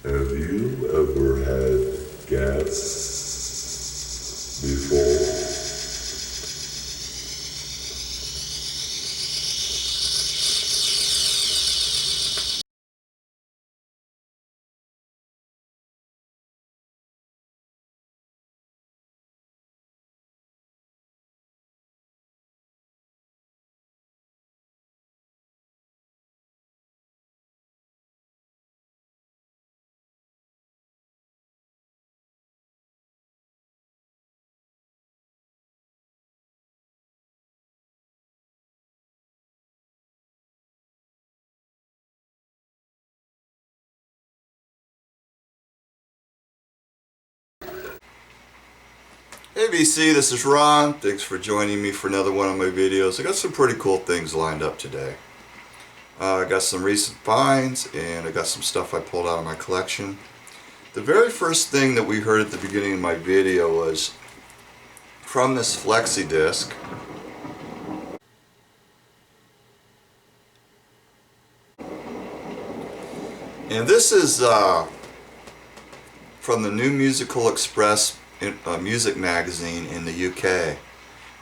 Have you ever had gas before? Hey VC, this is Ron. Thanks for joining me for another one of my videos. I got some pretty cool things lined up today. I got some recent finds and I got some stuff I pulled out of my collection. The very first thing that we heard at the beginning of my video was from this flexi disc. And this is from the New Musical Express music magazine in the UK,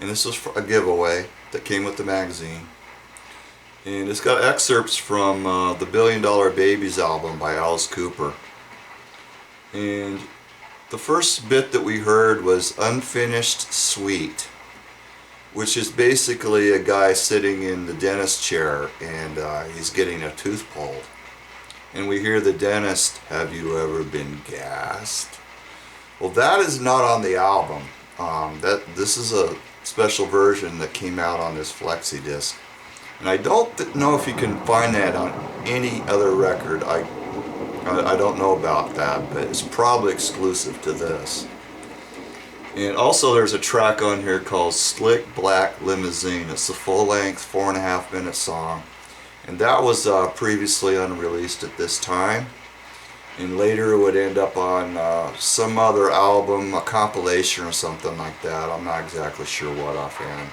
and this was for a giveaway that came with the magazine, and it's got excerpts from the $1 Billion Babies album by Alice Cooper. And the first bit that we heard was Unfinished Suite, which is basically a guy sitting in the dentist chair and he's getting a tooth pulled, and we hear the dentist, "Have you ever been gassed?" Well, that is not on the album. This is a special version that came out on this flexi disc, and I don't know if you can find that on any other record. I don't know about that, but it's probably exclusive to this. And also, there's a track on here called "Slick Black Limousine." It's a full-length 4.5-minute song, and that was previously unreleased at this time. And later it would end up on some other album, a compilation or something like that. I'm not exactly sure what offhand.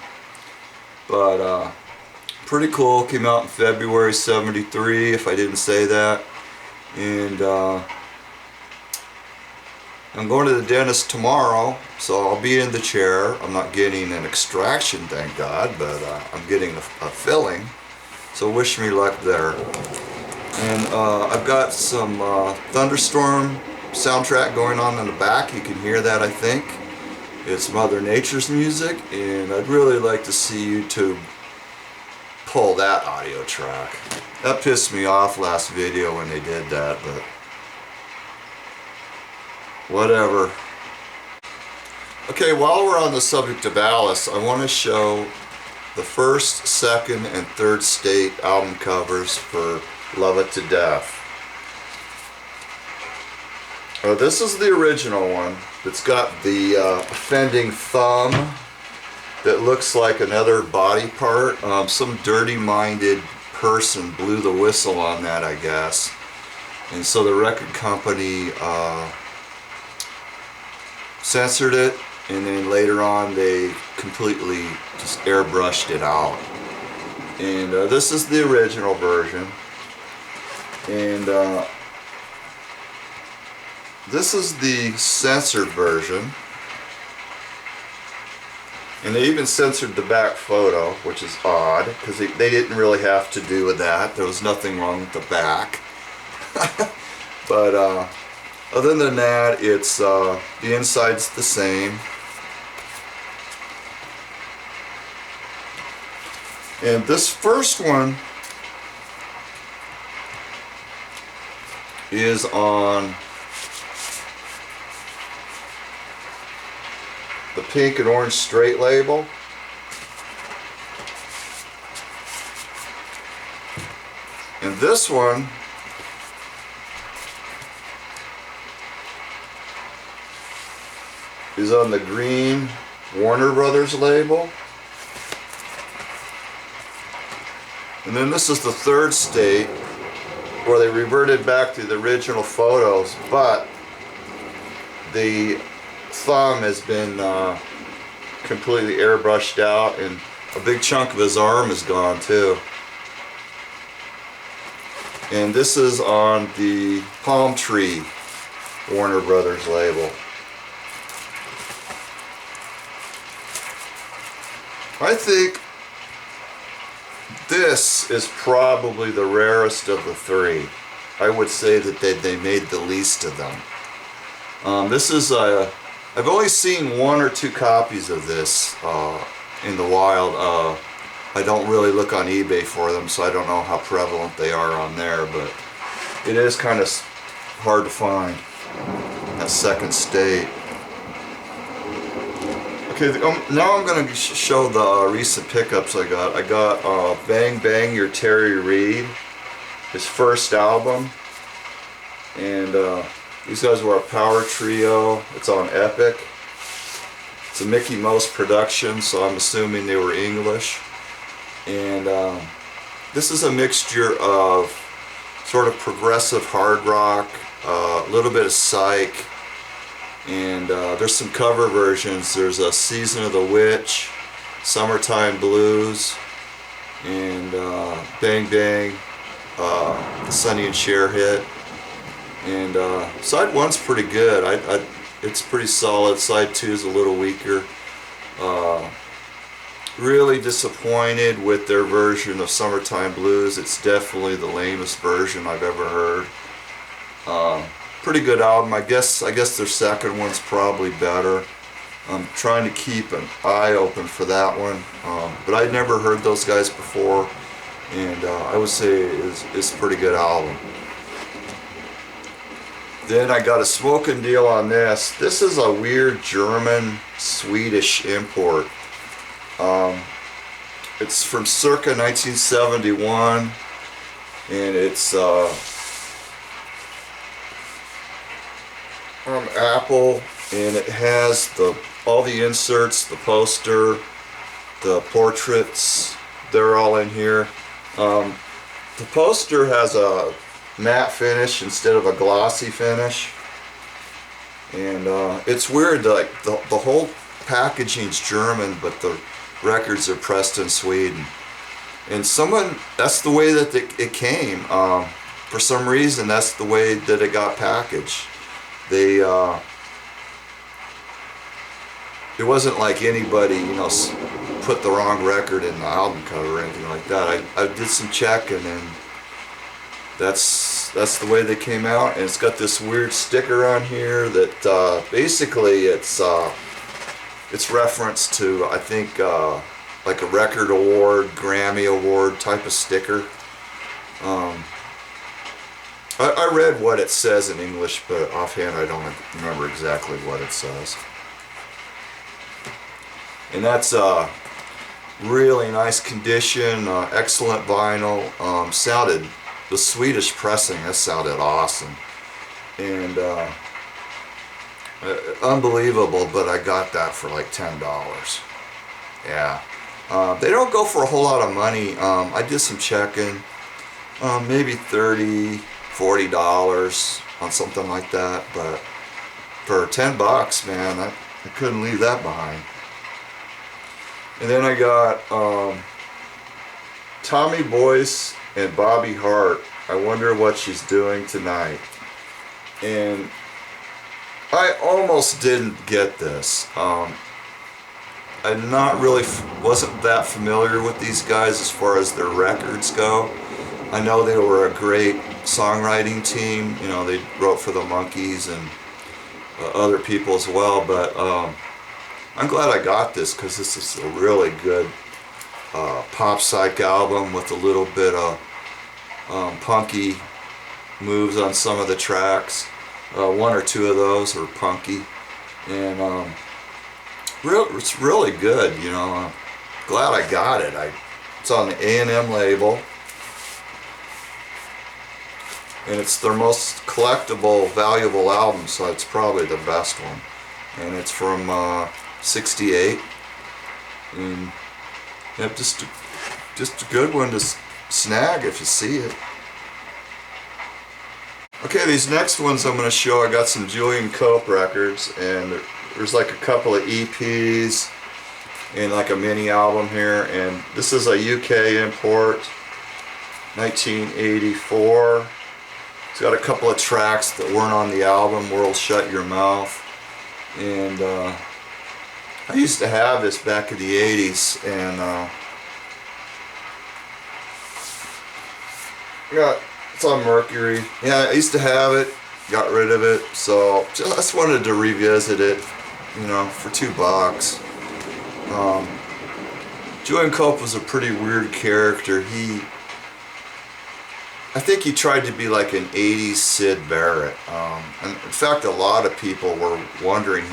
But pretty cool. Came out in February '73, if I didn't say that. And I'm going to the dentist tomorrow, so I'll be in the chair. I'm not getting an extraction, thank God, but I'm getting a filling. So wish me luck there. And I've got some thunderstorm soundtrack going on in the back. You can hear that, I think. It's Mother Nature's music, and I'd really like to see YouTube pull that audio track. That pissed me off last video when they did that, but whatever. Okay, while we're on the subject of Alice, I want to show the first, second, and third state album covers for Love It to Death. This is the original one. It's got the offending thumb that looks like another body part. Some dirty-minded person blew the whistle on that, I guess. And so the record company censored it, and then later on they completely just airbrushed it out. And this is the original version. And this is the censored version, and they even censored the back photo, which is odd because they didn't really have to do with that. There was nothing wrong with the back. But other than that, it's the inside's the same. And this first one is on the pink and orange straight label. And this one is on the green Warner Brothers label. And then this is the third state, where they reverted back to the original photos, but the thumb has been completely airbrushed out, and a big chunk of his arm is gone too. And this is on the Palm Tree Warner Brothers label. I think this is probably the rarest of the three. I would say that they made the least of them. This is I've only seen 1 or 2 copies of this in the wild. I don't really look on eBay for them, so I don't know how prevalent they are on there, but it is kind of hard to find that second state. Okay, now I'm going to show the recent pickups I got. I got Bang Bang Your Terry Reid, his first album, and these guys were a power trio. It's on Epic. It's a Mickey Mouse production, so I'm assuming they were English. And this is a mixture of sort of progressive hard rock, a little bit of psych, and there's some cover versions. There's a Season of the Witch, Summertime Blues, and Bang Bang, the Sonny and Cher hit. And side 1's pretty good. It's pretty solid. Side 2 is a little weaker. Really disappointed with their version of Summertime Blues. It's definitely the lamest version I've ever heard. Pretty good album. I guess their second one's probably better. I'm trying to keep an eye open for that one, but I'd never heard those guys before, and I would say it's a pretty good album. Then I got a smoking deal on this. This is a weird German Swedish import. It's from circa 1971, and it's from Apple, and it has all the inserts, the poster, the portraits, they're all in here. The poster has a matte finish instead of a glossy finish, and it's weird, like the whole packaging's German, but the records are pressed in Sweden. And that's the way that it came. For some reason, that's the way that it got packaged. It wasn't like anybody, put the wrong record in the album cover or anything like that. I did some checking, and that's the way they came out. And it's got this weird sticker on here that basically it's reference to, I think, like a record award, Grammy award type of sticker. I read what it says in English, but offhand I don't remember exactly what it says. And that's really nice condition, excellent vinyl. The Swedish pressing, that sounded awesome. And unbelievable, but I got that for like $10. Yeah. They don't go for a whole lot of money. I did some checking, maybe $30, $40 on something like that, but for $10, man, I couldn't leave that behind. And then I got Tommy Boyce and Bobby Hart, I Wonder What She's Doing Tonight. And I almost didn't get this. I wasn't that familiar with these guys as far as their records go. I know they were a great songwriting team. They wrote for the Monkees and other people as well. But I'm glad I got this, because this is a really good pop psych album with a little bit of punky moves on some of the tracks. 1 or 2 of those are punky, and it's really good. I'm glad I got it. It's on the A&M label, and it's their most collectible, valuable album, so it's probably the best one. And it's from '68, and yep, just a good one to snag if you see it. Okay, these next ones I'm going to show, I got some Julian Cope records, and there's like a couple of EPs and like a mini album here, and this is a UK import. 1984. It's got a couple of tracks that weren't on the album, World Shut Your Mouth. And I used to have this back in the 80s, and it's on Mercury. Yeah, I used to have it, got rid of it, so just wanted to revisit it, you know, for $2. Julian Cope was a pretty weird character. I think he tried to be like an 80s Syd Barrett. And in fact, a lot of people were wondering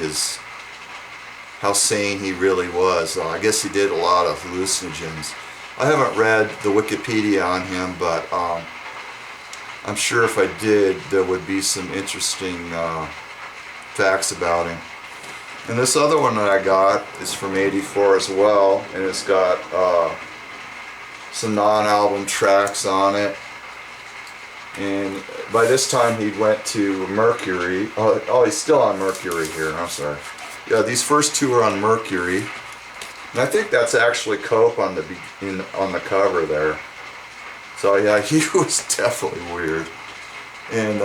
how sane he really was. I guess he did a lot of hallucinogens. I haven't read the Wikipedia on him, but I'm sure if I did, there would be some interesting facts about him. And this other one that I got is from '84 as well, and it's got some non-album tracks on it. And by this time he went to Mercury. Oh, he's still on Mercury here, I'm sorry. Yeah, these first two are on Mercury. And I think that's actually Cope on the cover there. So yeah, he was definitely weird. And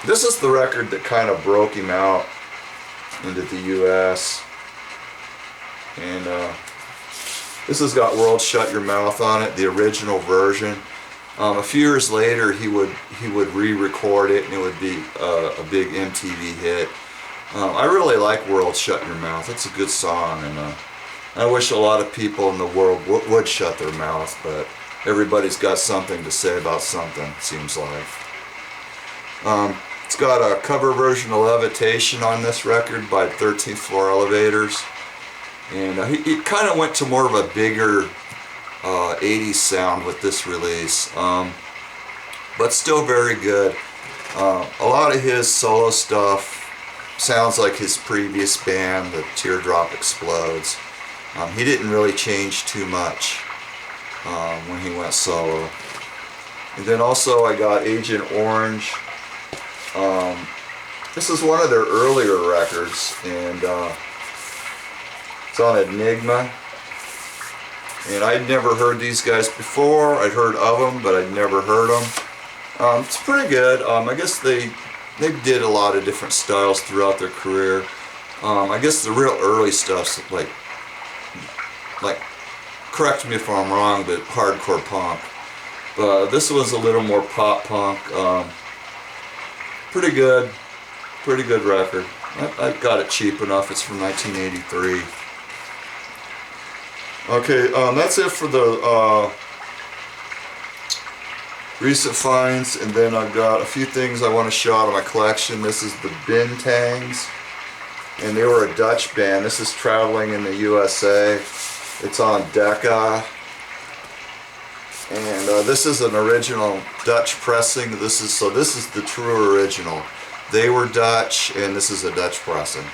this is the record that kind of broke him out into the US. And this has got World Shut Your Mouth on it, the original version. A few years later he would re-record it, and it would be a big MTV hit. I really like World Shut Your Mouth. It's a good song, and I wish a lot of people in the world would shut their mouth, but everybody's got something to say about something, it seems like. It's got a cover version of Levitation on this record by 13th Floor Elevators, and he kind of went to more of a bigger 80s sound with this release, but still very good. A lot of his solo stuff sounds like his previous band, the Teardrop Explodes. He didn't really change too much when he went solo. And then also I got Agent Orange. This is one of their earlier records, and it's on Enigma. And I'd never heard these guys before. I'd heard of them, but I'd never heard them. It's pretty good. I guess they did a lot of different styles throughout their career. I guess the real early stuff's like, correct me if I'm wrong, but hardcore punk. But this was a little more pop punk. Pretty good record. I got it cheap enough. It's from 1983. Okay, that's it for the recent finds, and then I've got a few things I want to show out of my collection. This is the Bintangs, and they were a Dutch band. This is Traveling in the USA. It's on Decca, and this is an original Dutch pressing. This is the true original. They were Dutch, and this is a Dutch pressing.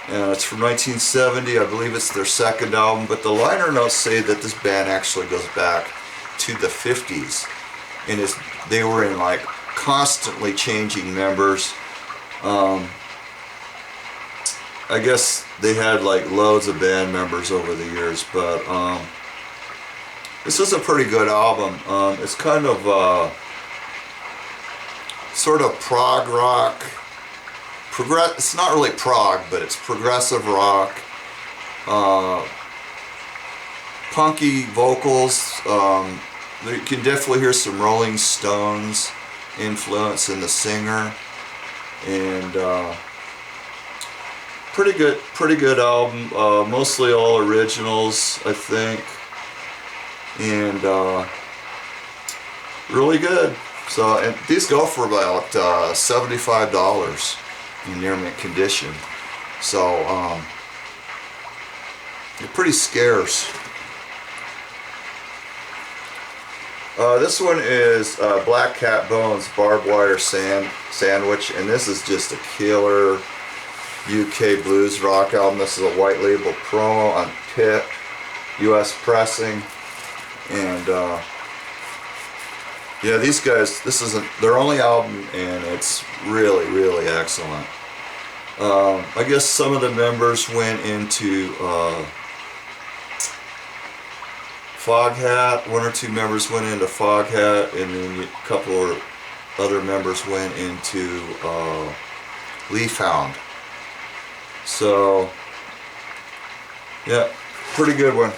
And it's from 1970, I believe it's their second album, but the liner notes say that this band actually goes back to the 50s. And they were in like constantly changing members. I guess they had like loads of band members over the years, but this is a pretty good album. It's kind of sort of prog rock. It's not really prog, but it's progressive rock, punky vocals. You can definitely hear some Rolling Stones influence in the singer, and pretty good album. Mostly all originals, I think, and really good. So, and these go for about $75. In near mint condition, so they're pretty scarce. This one is Black Cat Bones Barbed Wire Sandwich, and this is just a killer UK blues rock album. This is a white label promo on Pip, US pressing, and yeah, these guys, this isn't their only album, and it's really excellent. I guess some of the members went into Foghat. One or two members went into Foghat, and then a couple of other members went into Leafhound. So, yeah, pretty good one.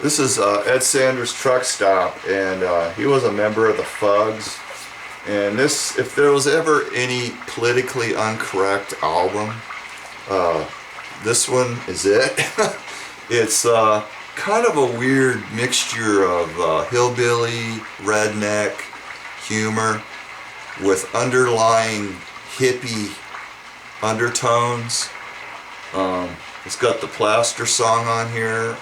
This is Ed Sanders' Truck Stop, and he was a member of the Fugs. And this, if there was ever any politically incorrect album, this one is it. It's kind of a weird mixture of hillbilly, redneck humor with underlying hippie undertones. It's got the Plaster song on here.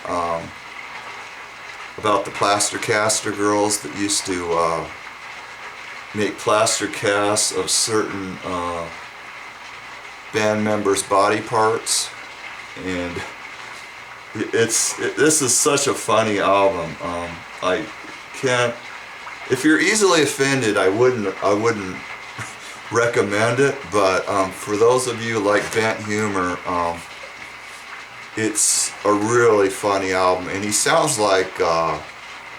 About the plaster caster girls that used to make plaster casts of certain band members' body parts, and this is such a funny album. I can't. If you're easily offended, I wouldn't recommend it. But for those of you like bent humor, it's a really funny album, and he sounds like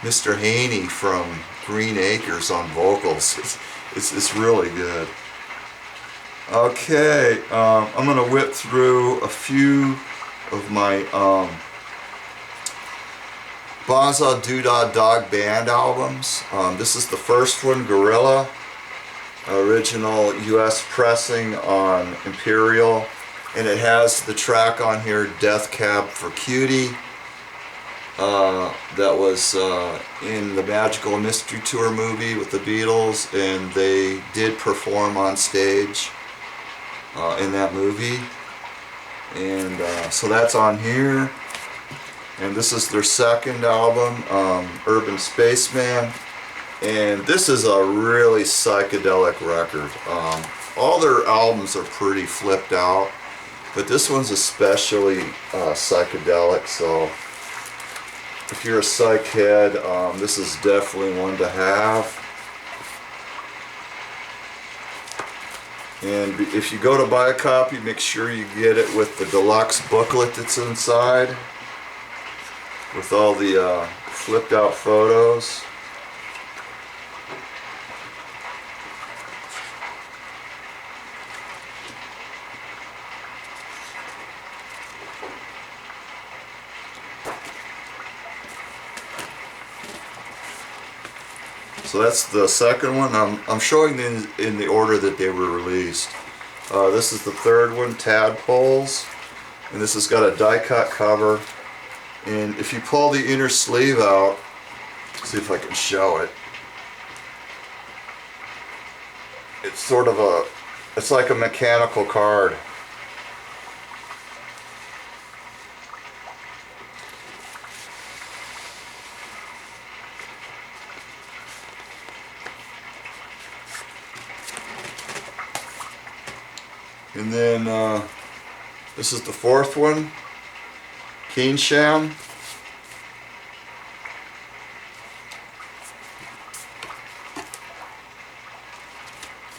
Mr. Haney from Green Acres on vocals. It's really good. Okay, I'm gonna whip through a few of my Bonzo Dog Band albums. This is the first one, Gorilla, original U.S. pressing on Imperial. And it has the track on here, Death Cab for Cutie, that was in the Magical Mystery Tour movie with the Beatles, and they did perform on stage in that movie. And so that's on here. And this is their second album, Urban Spaceman. And this is a really psychedelic record. All their albums are pretty flipped out, but this one's especially psychedelic, so if you're a psych head, this is definitely one to have. And if you go to buy a copy, make sure you get it with the deluxe booklet that's inside, with all the flipped out photos. So that's the second one. I'm showing them in the order that they were released. This is the third one, Tadpoles, and this has got a die cut cover. And if you pull the inner sleeve out, see if I can show it. It's sort of it's like a mechanical card. And then this is the fourth one, Keensham.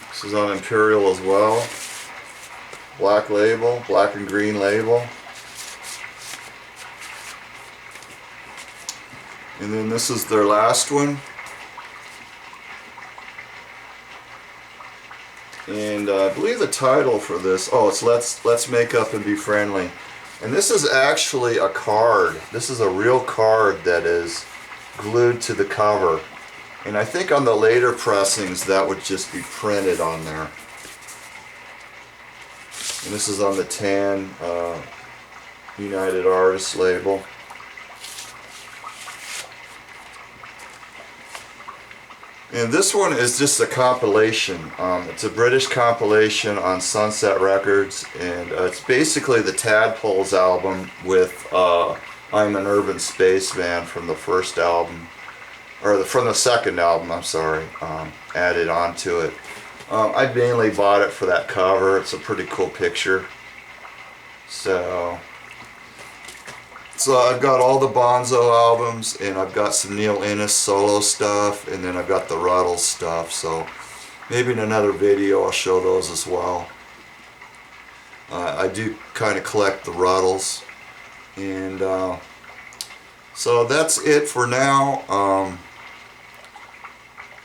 This is on Imperial as well. Black label, black and green label. And then this is their last one. And I believe the title for this, it's Let's Make Up and Be Friendly. And this is actually a card. This is a real card that is glued to the cover. And I think on the later pressings that would just be printed on there. And this is on the tan United Artists label. And this one is just a compilation. It's a British compilation on Sunset Records, and it's basically the Tadpoles album with I'm an Urban Spaceman from the first album, or from the second album, I'm sorry, added onto it. I mainly bought it for that cover. It's a pretty cool picture. So I've got all the Bonzo albums, and I've got some Neil Innes solo stuff, and then I've got the Ruddles stuff, so maybe in another video I'll show those as well. I do kind of collect the Ruddles, and so that's it for now.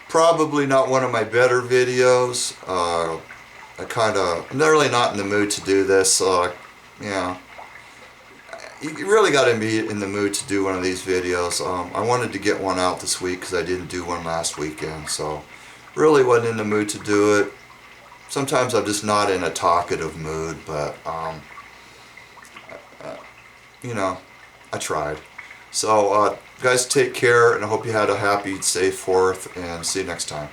Probably not one of my better videos. I'm really not in the mood to do this. You know, you really got to be in the mood to do one of these videos. I wanted to get one out this week because I didn't do one last weekend, so really wasn't in the mood to do it. Sometimes I'm just not in a talkative mood, but you know, I tried. So guys, take care, and I hope you had a happy, safe 4th, and see you next time.